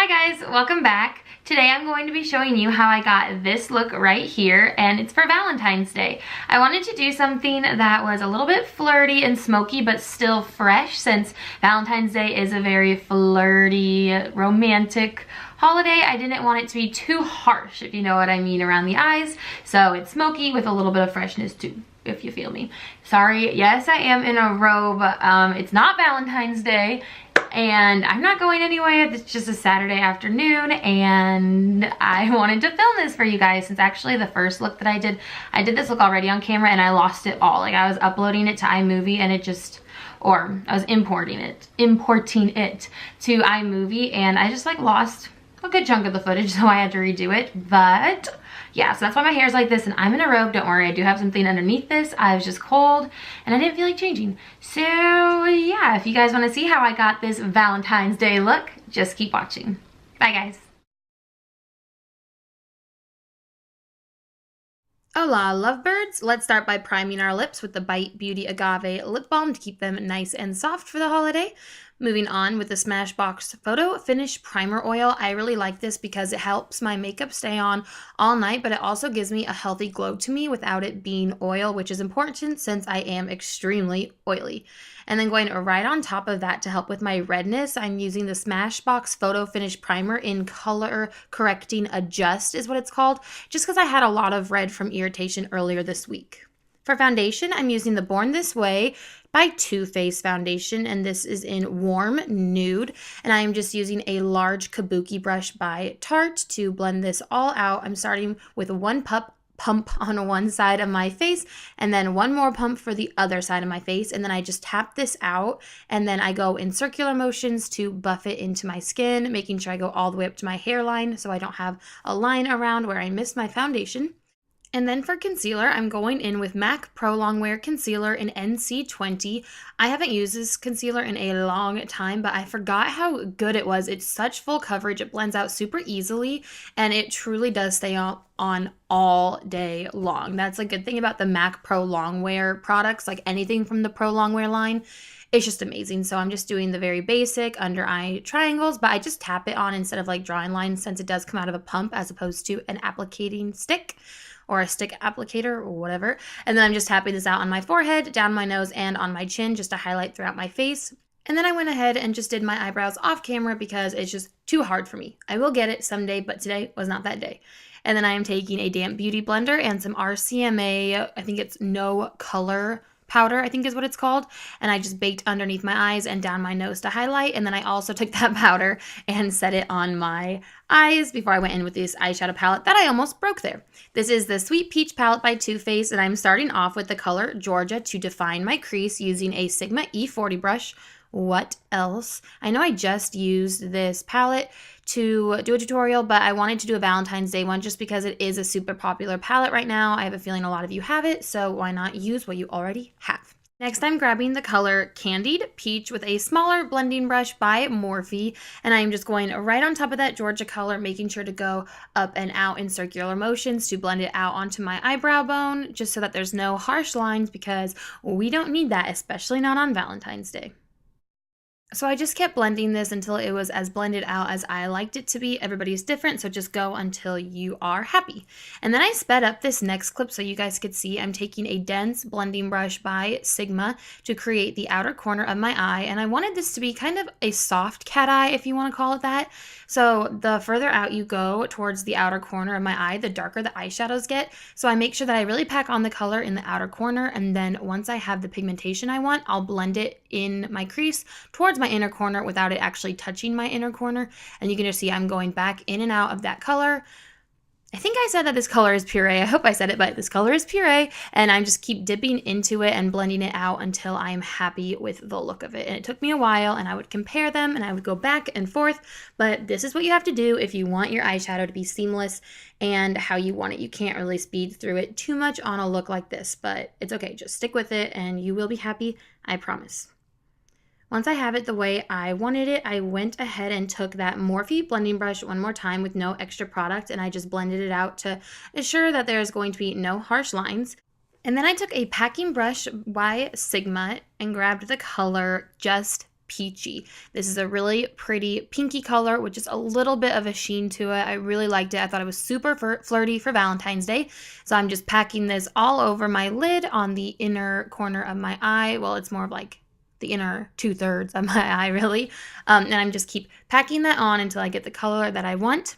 Hi guys, welcome back. Today I'm going to be showing you how I got this look right here, and it's for Valentine's Day. I wanted to do something that was a little bit flirty and smoky but still fresh, since Valentine's Day is a very flirty, romantic holiday. I didn't want it to be too harsh, if you know what I mean, around the eyes. So it's smoky with a little bit of freshness too, if you feel me. Sorry, yes, I am in a robe. It's not Valentine's Day, and I'm not going anywhere. It's just a Saturday afternoon, and I wanted to film this for you guys, since actually the first look that I did this look already on camera, and I lost it all. Like, I was uploading it to iMovie, and it just, or I was importing it to iMovie, and I just like lost a good chunk of the footage, so I had to redo it. But yeah, so that's why my hair is like this, and I'm in a robe. Don't worry, I do have something underneath this. I was just cold and I didn't feel like changing. So yeah, if you guys want to see how I got this Valentine's Day look, just keep watching. Bye guys. Hola lovebirds! Let's start by priming our lips with the Bite Beauty Agave lip balm to keep them nice and soft for the holiday. Moving on with the Smashbox Photo Finish Primer Oil. I really like this because it helps my makeup stay on all night, but it also gives me a healthy glow to me without it being oil, which is important since I am extremely oily. And then going right on top of that to help with my redness, I'm using the Smashbox Photo Finish Primer in Color Correcting Adjust is what it's called, just because I had a lot of red from irritation earlier this week. For foundation, I'm using the Born This Way by Too Faced foundation, and this is in Warm Nude, and I am just using a large kabuki brush by Tarte to blend this all out. I'm starting with one pump on one side of my face, and then one more pump for the other side of my face, and then I just tap this out, and then I go in circular motions to buff it into my skin, making sure I go all the way up to my hairline so I don't have a line around where I missed my foundation. And then for concealer, I'm going in with MAC Pro Longwear Concealer in NC20. I haven't used this concealer in a long time, but I forgot how good it was. It's such full coverage. It blends out super easily, and it truly does stay on all day long. That's a good thing about the MAC Pro Longwear products, like anything from the Pro Longwear line. It's just amazing. So I'm just doing the very basic under eye triangles, but I just tap it on instead of like drawing lines, since it does come out of a pump as opposed to an applicating stick, or a stick applicator, or whatever. And then I'm just tapping this out on my forehead, down my nose, and on my chin, just to highlight throughout my face. And then I went ahead and just did my eyebrows off camera because it's just too hard for me. I will get it someday, but today was not that day. And then I am taking a damp beauty blender and some RCMA, I think it's No Color powder, I think is what it's called, and I just baked underneath my eyes and down my nose to highlight. And then I also took that powder and set it on my eyes before I went in with this eyeshadow palette that I almost broke there. This is the Sweet Peach palette by Too Faced, and I'm starting off with the color Georgia to define my crease using a Sigma E40 brush. What else? I know I just used this palette to do a tutorial, but I wanted to do a Valentine's Day one just because it is a super popular palette right now. I have a feeling a lot of you have it, so why not use what you already have? Next, I'm grabbing the color Candied Peach with a smaller blending brush by Morphe, and I'm just going right on top of that Georgia color, making sure to go up and out in circular motions to blend it out onto my eyebrow bone, just so that there's no harsh lines, because we don't need that, especially not on Valentine's Day. So I just kept blending this until it was as blended out as I liked it to be. Everybody's different, so just go until you are happy. And then I sped up this next clip so you guys could see. I'm taking a dense blending brush by Sigma to create the outer corner of my eye, and I wanted this to be kind of a soft cat eye, if you want to call it that. So the further out you go towards the outer corner of my eye, the darker the eyeshadows get. So I make sure that I really pack on the color in the outer corner, and then once I have the pigmentation I want, I'll blend it in my crease towards my inner corner without it actually touching my inner corner. And you can just see I'm going back in and out of that color. I think I said that this color is puree. I hope I said it, but this color is puree, and I'm just keep dipping into it and blending it out until I'm happy with the look of it. And it took me a while, and I would compare them and I would go back and forth, but this is what you have to do if you want your eyeshadow to be seamless and how you want it. You can't really speed through it too much on a look like this, but it's okay. Just stick with it and you will be happy, I promise. Once I have it the way I wanted it, I went ahead and took that Morphe blending brush one more time with no extra product, and I just blended it out to ensure that there's going to be no harsh lines. And then I took a packing brush by Sigma and grabbed the color Just Peachy. This is a really pretty pinky color with just a little bit of a sheen to it. I really liked it. I thought it was super flirty for Valentine's Day. So I'm just packing this all over my lid on the inner corner of my eye. Well, it's more of like the inner 2/3 of my eye, really. And I'm just keep packing that on until I get the color that I want.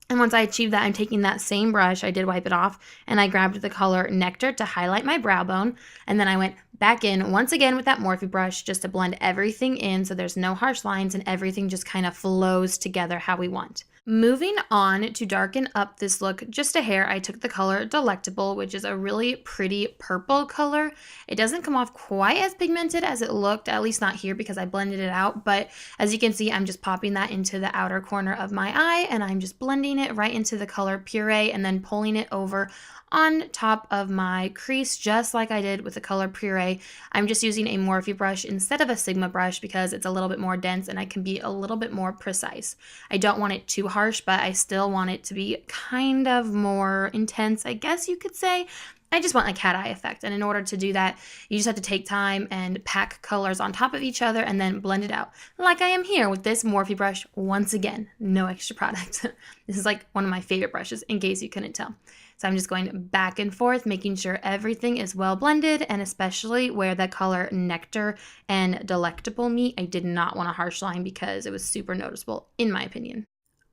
And once I achieve that, I'm taking that same brush, I did wipe it off, and I grabbed the color Nectar to highlight my brow bone. And then I went back in once again with that Morphe brush just to blend everything in so there's no harsh lines and everything just kind of flows together how we want. Moving on to darken up this look just a hair, I took the color Delectable, which is a really pretty purple color. It doesn't come off quite as pigmented as it looked, at least not here because I blended it out. But as you can see, I'm just popping that into the outer corner of my eye and I'm just blending it right into the color Puree and then pulling it over on top of my crease just like I did with the color Puree. I'm just using a Morphe brush instead of a Sigma brush because it's a little bit more dense and I can be a little bit more precise. I don't want it too harsh, but I still want it to be kind of more intense, I guess you could say. I just want a cat eye effect, and in order to do that, you just have to take time and pack colors on top of each other and then blend it out, like I am here with this Morphe brush once again. No extra product. This is like one of my favorite brushes, in case you couldn't tell. So I'm just going back and forth, making sure everything is well blended, and especially where the color Nectar and Delectable meet, I did not want a harsh line because it was super noticeable, in my opinion.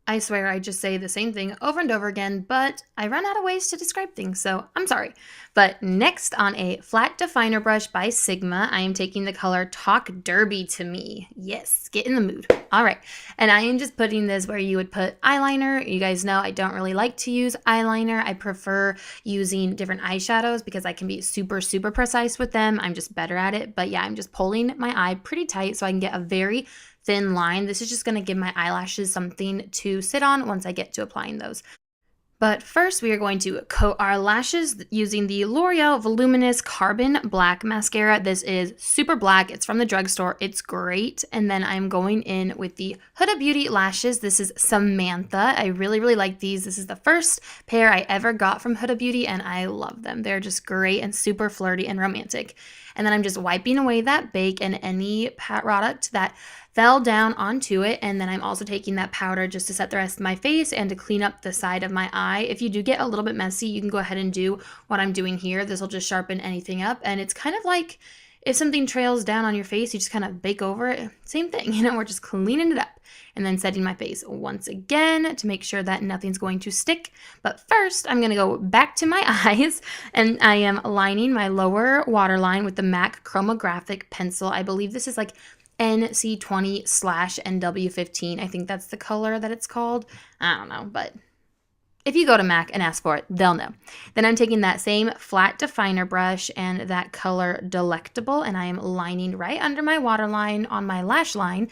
I swear I just say the same thing over and over again, but I run out of ways to describe things, so I'm sorry. But next, on a flat definer brush by Sigma, I am taking the color Talk Derby to Me. Yes, get in the mood. All right, and I am just putting this where you would put eyeliner. You guys know I don't really like to use eyeliner. I prefer using different eyeshadows because I can be super, super precise with them. I'm just better at it. But yeah, I'm just pulling my eye pretty tight so I can get a very thin line. This is just going to give my eyelashes something to sit on once I get to applying those. But first, we are going to coat our lashes using the L'Oreal Voluminous Carbon Black Mascara. This is super black. It's from the drugstore. It's great. And then I'm going in with the Huda Beauty lashes. This is Samantha. I really, really like these. This is the first pair I ever got from Huda Beauty, and I love them. They're just great and super flirty and romantic. And then I'm just wiping away that bake and any product that fell down onto it. And then I'm also taking that powder just to set the rest of my face and to clean up the side of my eye. If you do get a little bit messy, you can go ahead and do what I'm doing here. This will just sharpen anything up. And it's kind of like if something trails down on your face, you just kind of bake over it. Same thing, we're just cleaning it up. And then setting my face once again to make sure that nothing's going to stick. But first, I'm going to go back to my eyes, and I am lining my lower waterline with the MAC Chromographic Pencil. I believe this is like NC20/NW15. I think that's the color that it's called. I don't know, but if you go to MAC and ask for it, they'll know. Then I'm taking that same flat definer brush and that color Delectable, and I am lining right under my waterline on my lash line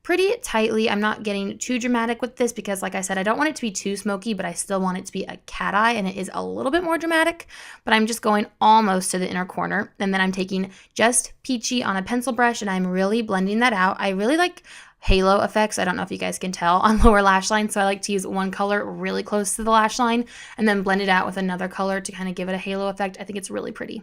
pretty tightly. I'm not getting too dramatic with this because, like I said, I don't want it to be too smoky, but I still want it to be a cat eye, and it is a little bit more dramatic, but I'm just going almost to the inner corner. And then I'm taking just Peachy on a pencil brush, and I'm really blending that out. I really like halo effects. I don't know if you guys can tell on lower lash line, so I like to use one color really close to the lash line and then blend it out with another color to kind of give it a halo effect. I think it's really pretty.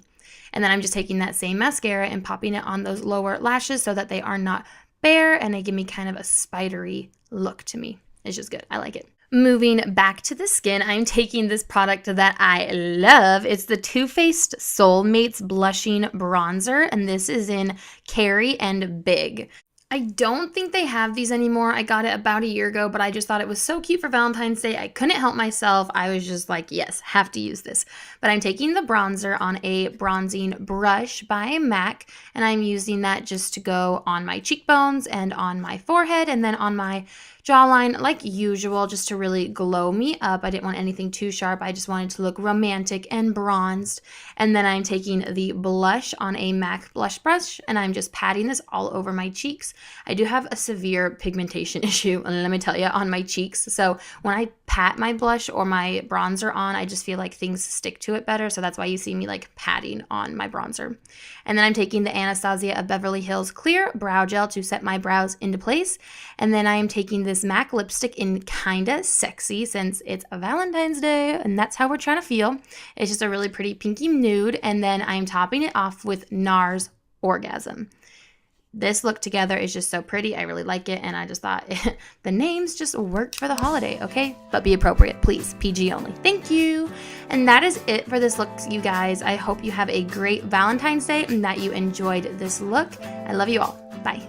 And then I'm just taking that same mascara and popping it on those lower lashes so that they are not bare and they give me kind of a spidery look to me. It's just good. I like it. Moving back to the skin, I'm taking this product that I love. It's the Too Faced Soulmates Blushing Bronzer, and this is in Carrie and Big. I don't think they have these anymore. I got it about a year ago, but I just thought it was so cute for Valentine's Day. I couldn't help myself. I was just like, yes, have to use this. But I'm taking the bronzer on a bronzing brush by MAC, and I'm using that just to go on my cheekbones and on my forehead and then on my jawline like usual, just to really glow me up. I didn't want anything too sharp. I just wanted to look romantic and bronzed. And then I'm taking the blush on a MAC blush brush, and I'm just patting this all over my cheeks. I do have a severe pigmentation issue, and let me tell you, on my cheeks. So when I pat my blush or my bronzer on, I just feel like things stick to it better. So that's why you see me like patting on my bronzer. And then I'm taking the Anastasia of Beverly Hills Clear Brow Gel to set my brows into place. And then I am taking this MAC lipstick in Kinda Sexy, since it's a Valentine's Day and that's how we're trying to feel. It's just a really pretty pinky nude. And then I'm topping it off with Nars Orgasm. This look together is just so pretty. I really like it, and I just thought the names just worked for the holiday, okay? But be appropriate, please. PG only. Thank you. And that is it for this look, you guys. I hope you have a great Valentine's Day and that you enjoyed this look. I love you all. Bye.